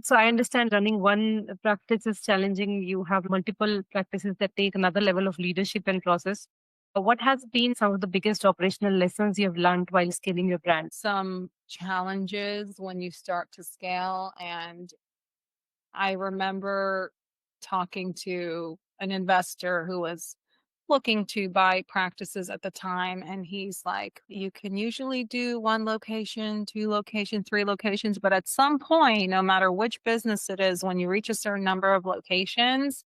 So I understand running one practice is challenging. You have multiple practices that take another level of leadership and process. What has been some of the biggest operational lessons you have learned while scaling your brand? Some challenges when you start to scale. And I remember talking to an investor who was looking to buy practices at the time. And he's like, you can usually do one location, two locations, three locations. But at some point, no matter which business it is, when you reach a certain number of locations,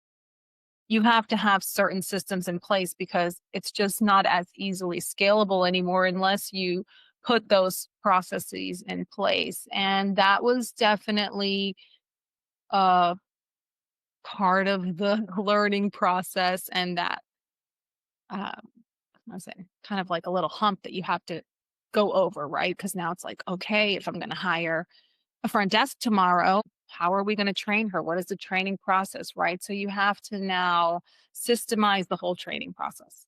you have to have certain systems in place because it's just not as easily scalable anymore unless you put those processes in place. And that was definitely a part of the learning process, and that I was saying kind of like a little hump that you have to go over, right? Because now it's like, okay, if I'm going to hire a front desk tomorrow, how are we going to train her? What is the training process, right? So you have to now systemize the whole training process.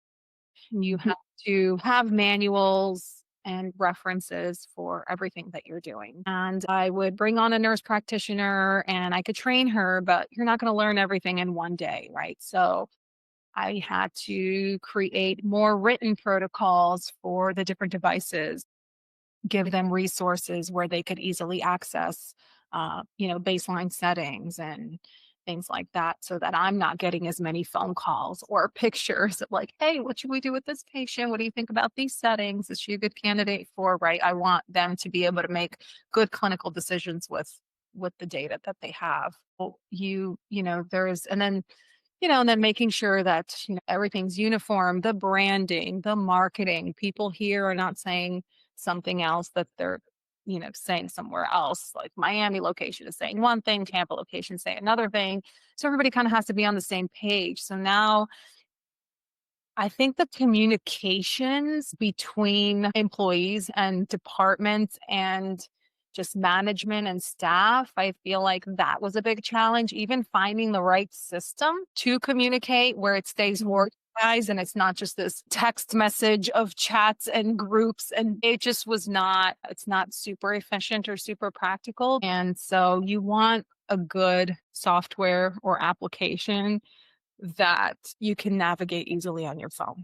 You have to have manuals and references for everything that you're doing. And I would bring on a nurse practitioner and I could train her, but you're not going to learn everything in one day, right? So I had to create more written protocols for the different devices, give them resources where they could easily access, baseline settings and things like that, so that I'm not getting as many phone calls or pictures of like, hey, what should we do with this patient? What do you think about these settings? Is she a good candidate for, right? I want them to be able to make good clinical decisions with the data that they have. Well, there's, and then making sure that, everything's uniform, the branding, the marketing, people here are not saying something else that they're, saying somewhere else. Like Miami location is saying one thing, Tampa location saying another thing. So everybody kind of has to be on the same page. So now I think the communications between employees and departments and just management and staff, I feel like that was a big challenge. Even finding the right system to communicate where it stays organized and it's not just this text message of chats and groups. And it just it's not super efficient or super practical. And so you want a good software or application that you can navigate easily on your phone.